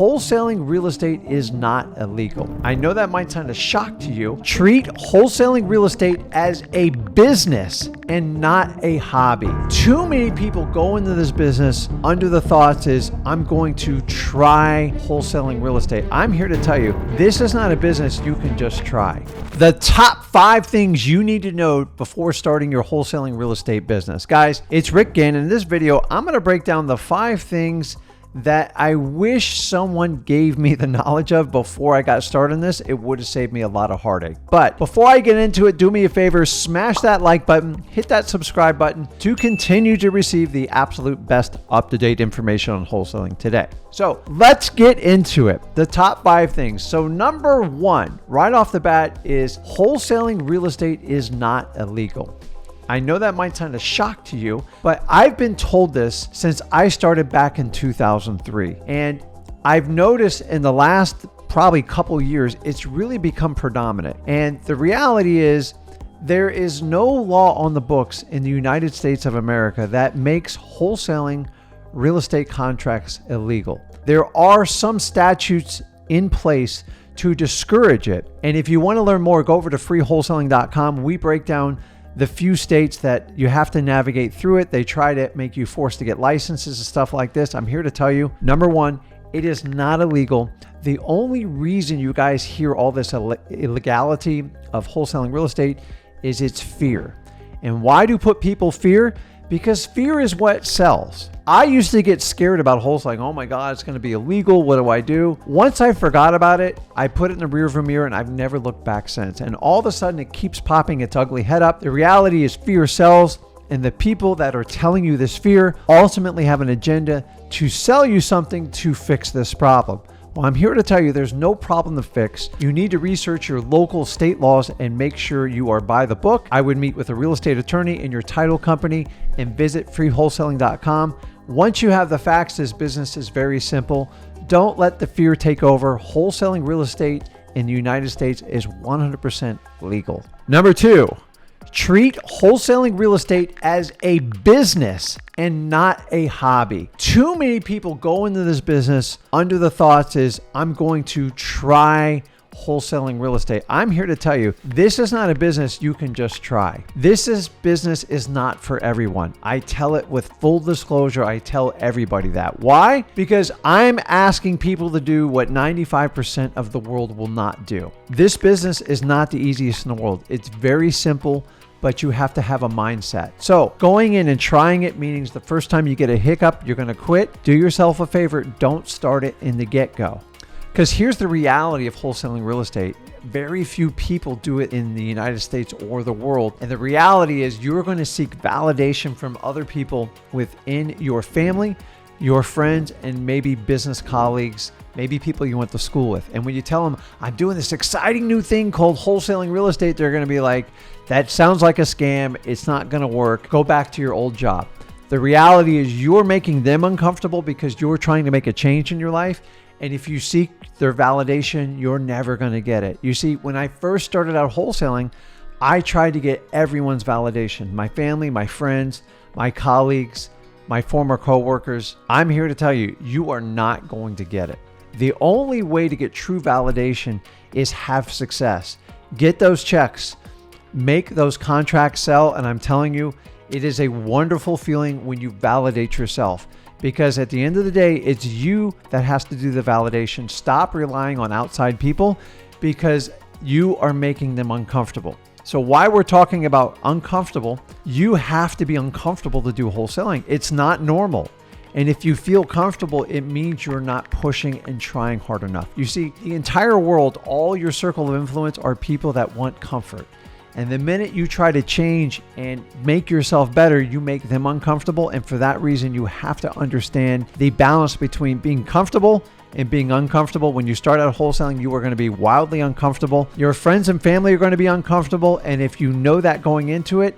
wholesaling real estate is not illegal. I know that might sound a shock to you. Treat wholesaling real estate as a business and not a hobby. Too many people go into this business under the thoughts is, I'm going to try wholesaling real estate. I'm here to tell you, this is not a business you can just try. The top 5 things you need to know before starting your wholesaling real estate business. Guys, it's Rick Ginn. In this video, I'm going to break down the 5 things that I wish someone gave me the knowledge of before I got started in this. It would have saved me a lot of heartache. But before I get into it, do me a favor, smash that like button, hit that subscribe button to continue to receive the absolute best up-to-date information on wholesaling today. So let's get into it. The top 5 things. So number 1, right off the bat, is wholesaling real estate is not illegal. I know that might sound a shock to you, but I've been told this since I started back in 2003. And I've noticed in the last probably couple years, it's really become predominant. And the reality is there is no law on the books in the United States of America that makes wholesaling real estate contracts illegal. There are some statutes in place to discourage it. And if you want to learn more, go over to freewholesaling.com. We break down the few states that you have to navigate through it. They try to make you forced to get licenses and stuff like this. I'm here to tell you, number 1, it is not illegal. The only reason you guys hear all this illegality of wholesaling real estate is it's fear. And why do people fear? Because fear is what sells. I used to get scared about wholesaling. Oh my God, it's going to be illegal. What do I do? Once I forgot about it, I put it in the rearview mirror and I've never looked back since. And all of a sudden it keeps popping its ugly head up. The reality is fear sells. And the people that are telling you this fear ultimately have an agenda to sell you something to fix this problem. Well, I'm here to tell you there's no problem to fix. You need to research your local state laws and make sure you are by the book. I would meet with a real estate attorney in your title company and visit freewholesaling.com. Once you have the facts, this business is very simple. Don't let the fear take over. Wholesaling real estate in the United States is 100% legal. Number 2, treat wholesaling real estate as a business and not a hobby. Too many people go into this business under the thoughts is, I'm going to try wholesaling real estate. I'm here to tell you, this is not a business you can just try. This business is not for everyone. I tell it with full disclosure. I tell everybody that. Why? Because I'm asking people to do what 95% of the world will not do. This business is not the easiest in the world. It's very simple, but you have to have a mindset. So going in and trying it means the first time you get a hiccup, you're going to quit. Do yourself a favor. Don't start it in the get-go. Because here's the reality of wholesaling real estate. Very few people do it in the United States or the world. And the reality is you're going to seek validation from other people within your family, your friends, and maybe business colleagues, maybe people you went to school with. And when you tell them, I'm doing this exciting new thing called wholesaling real estate, they're going to be like, that sounds like a scam. It's not going to work. Go back to your old job. The reality is you're making them uncomfortable because you're trying to make a change in your life. And if you seek their validation, you're never going to get it. You see, when I first started out wholesaling, I tried to get everyone's validation. My family, my friends, my colleagues, my former coworkers. I'm here to tell you, you are not going to get it. The only way to get true validation is have success. Get those checks. Make those contracts sell. And I'm telling you, it is a wonderful feeling when you validate yourself. Because at the end of the day, it's you that has to do the validation. Stop relying on outside people because you are making them uncomfortable. So why we're talking about uncomfortable, you have to be uncomfortable to do wholesaling. It's not normal. And if you feel comfortable, it means you're not pushing and trying hard enough. You see, the entire world, all your circle of influence are people that want comfort. And the minute you try to change and make yourself better, you make them uncomfortable. And for that reason, you have to understand the balance between being comfortable and being uncomfortable. When you start out wholesaling, you are going to be wildly uncomfortable. Your friends and family are going to be uncomfortable. And if you know that going into it,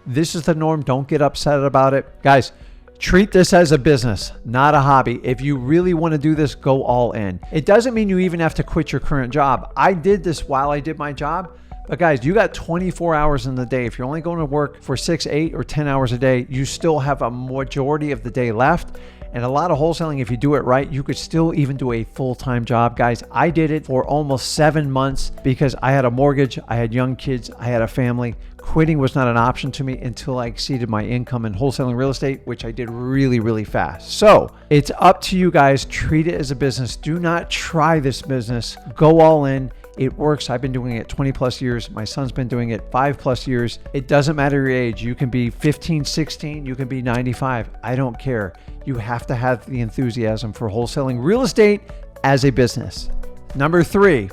this is the norm. Don't get upset about it. Guys, treat this as a business, not a hobby. If you really want to do this, go all in. It doesn't mean you even have to quit your current job. I did this while I did my job. But guys, you got 24 hours in the day. If you're only going to work for 6, 8, or 10 hours a day, you still have a majority of the day left. And a lot of wholesaling, if you do it right, you could still even do a full-time job. Guys, I did it for almost 7 months because I had a mortgage, I had young kids, I had a family. Quitting was not an option to me until I exceeded my income in wholesaling real estate, which I did really, really fast. So it's up to you guys. Treat it as a business. Do not try this business. Go all in. It works. I've been doing it 20 plus years. My son's been doing it 5 plus years. It doesn't matter your age. You can be 15, 16, you can be 95. I don't care. You have to have the enthusiasm for wholesaling real estate as a business. Number 3,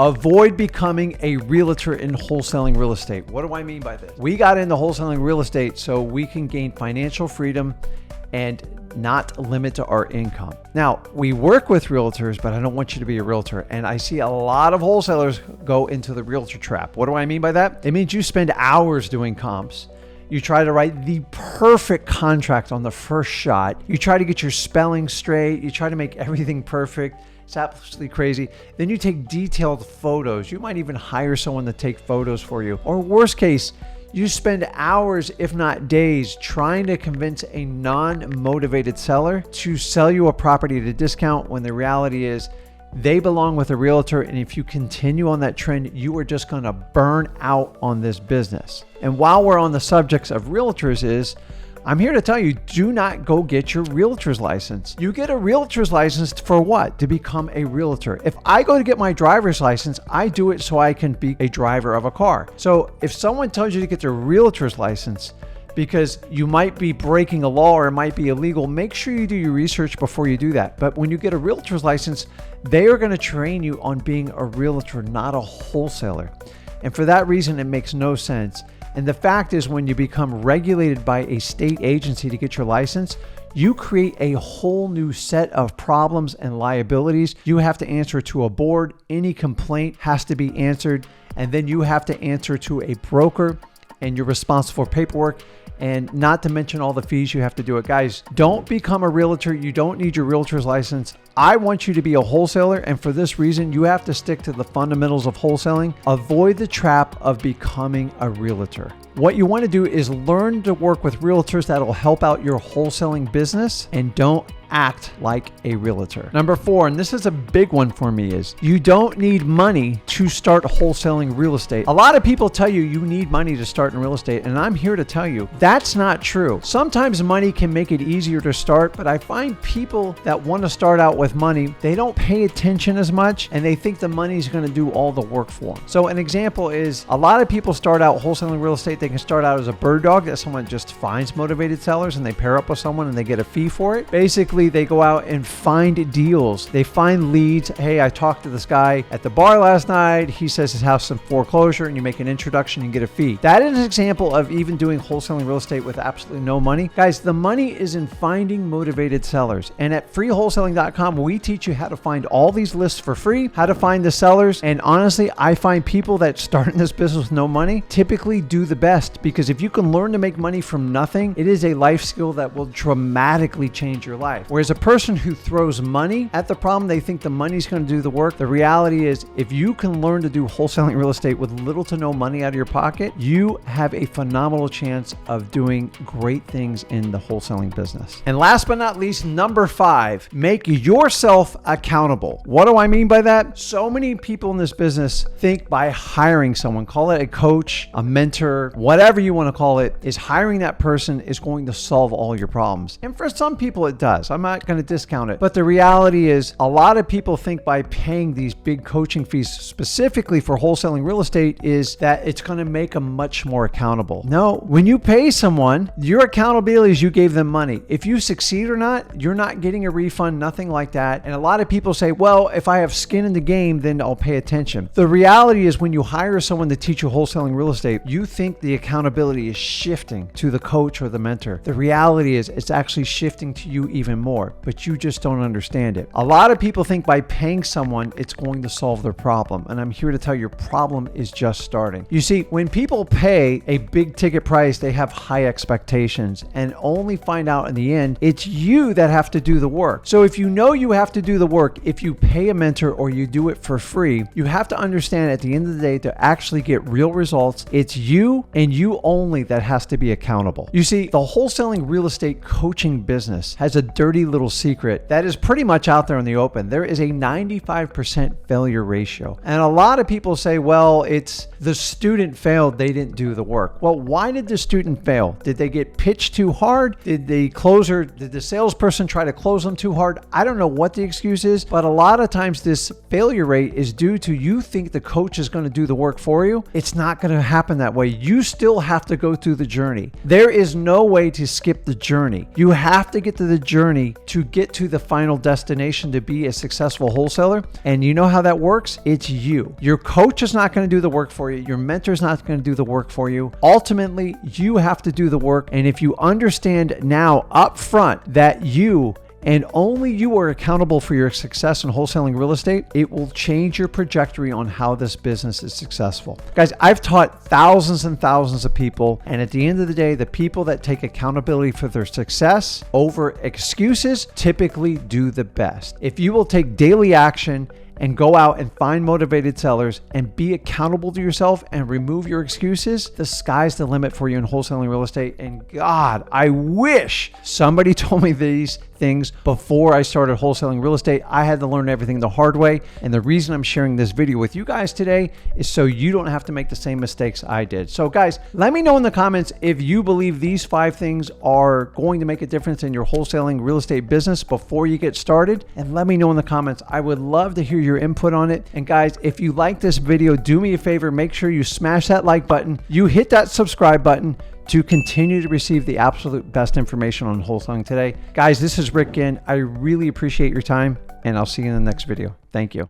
avoid becoming a realtor in wholesaling real estate. What do I mean by this? We got into wholesaling real estate so we can gain financial freedom and not limit our income. Now, we work with realtors, but I don't want you to be a realtor. And I see a lot of wholesalers go into the realtor trap. What do I mean by that? It means you spend hours doing comps. You try to write the perfect contract on the first shot. You try to get your spelling straight. You try to make everything perfect. It's absolutely crazy. Then you take detailed photos. You might even hire someone to take photos for you. Or worst case, you spend hours, if not days, trying to convince a non-motivated seller to sell you a property at a discount when the reality is they belong with a realtor. And if you continue on that trend, you are just going to burn out on this business. And while we're on the subjects of realtors I'm here to tell you, do not go get your realtor's license. You get a realtor's license for what? To become a realtor. If I go to get my driver's license, I do it so I can be a driver of a car. So if someone tells you to get your realtor's license because you might be breaking a law or it might be illegal, make sure you do your research before you do that. But when you get a realtor's license, they are going to train you on being a realtor, not a wholesaler. And for that reason, it makes no sense. And the fact is, when you become regulated by a state agency to get your license, you create a whole new set of problems and liabilities. You have to answer to a board. Any complaint has to be answered. And then you have to answer to a broker, and you're responsible for paperwork. And not to mention all the fees you have to do it. Guys, don't become a realtor. You don't need your realtor's license. I want you to be a wholesaler. And for this reason, you have to stick to the fundamentals of wholesaling. Avoid the trap of becoming a realtor. What you want to do is learn to work with realtors that will help out your wholesaling business, and don't act like a realtor. Number 4, and this is a big one for me, is you don't need money to start wholesaling real estate. A lot of people tell you you need money to start in real estate, and I'm here to tell you that's not true. Sometimes money can make it easier to start, but I find people that want to start out with money, they don't pay attention as much, and they think the money's going to do all the work for them. So an example is, a lot of people start out wholesaling real estate. They can start out as a bird dog, that someone just finds motivated sellers and they pair up with someone and they get a fee for it. Basically, they go out and find deals. They find leads. Hey, I talked to this guy at the bar last night. He says his house is in foreclosure, and you make an introduction and get a fee. That is an example of even doing wholesaling real estate with absolutely no money. Guys, the money is in finding motivated sellers. And at freewholesaling.com, we teach you how to find all these lists for free, how to find the sellers. And honestly, I find people that start in this business with no money typically do the best, because if you can learn to make money from nothing, it is a life skill that will dramatically change your life. Whereas a person who throws money at the problem, they think the money's going to do the work. The reality is, if you can learn to do wholesaling real estate with little to no money out of your pocket, you have a phenomenal chance of doing great things in the wholesaling business. And last but not least, number 5, make yourself accountable. What do I mean by that? So many people in this business think by hiring someone, call it a coach, a mentor, whatever you want to call it, is hiring that person is going to solve all your problems. And for some people it does. I'm not going to discount it. But the reality is, a lot of people think by paying these big coaching fees specifically for wholesaling real estate is that it's going to make them much more accountable. No, when you pay someone, your accountability is you gave them money. If you succeed or not, you're not getting a refund, nothing like that. And a lot of people say, well, if I have skin in the game, then I'll pay attention. The reality is, when you hire someone to teach you wholesaling real estate, you think the accountability is shifting to the coach or the mentor. The reality is, it's actually shifting to you even more, but you just don't understand it. A lot of people think by paying someone, it's going to solve their problem. And I'm here to tell you, your problem is just starting. You see, when people pay a big ticket price, they have high expectations and only find out in the end, it's you that have to do the work. So if you know you have to do the work, if you pay a mentor or you do it for free, you have to understand at the end of the day, to actually get real results, it's you and you only that has to be accountable. You see, the wholesaling real estate coaching business has a dirty dirty little secret that is pretty much out there in the open. There is a 95% failure ratio. And a lot of people say, well, it's the student failed, they didn't do the work. Well, why did the student fail? Did they get pitched too hard? Did the salesperson try to close them too hard? I don't know what the excuse is, but a lot of times this failure rate is due to you think the coach is going to do the work for you. It's not going to happen that way. You still have to go through the journey. There is no way to skip the journey. You have to get to the journey to get to the final destination to be a successful wholesaler. And you know how that works? It's you. Your coach is not going to do the work for you. Your mentor is not going to do the work for you. Ultimately, you have to do the work. And if you understand now up front that you and only you are accountable for your success in wholesaling real estate, it will change your trajectory on how this business is successful. Guys, I've taught thousands and thousands of people, and at the end of the day, the people that take accountability for their success over excuses typically do the best. If you will take daily action and go out and find motivated sellers and be accountable to yourself and remove your excuses, the sky's the limit for you in wholesaling real estate. And God, I wish somebody told me these things before I started wholesaling real estate. I had to learn everything the hard way. And the reason I'm sharing this video with you guys today is so you don't have to make the same mistakes I did. So guys, let me know in the comments if you believe these 5 things are going to make a difference in your wholesaling real estate business before you get started. And let me know in the comments. I would love to hear your input on it. And guys, if you like this video, do me a favor, make sure you smash that like button. You hit that subscribe button to continue to receive the absolute best information on wholesaling today. Guys, this is Rick Ginn. I really appreciate your time, and I'll see you in the next video. Thank you.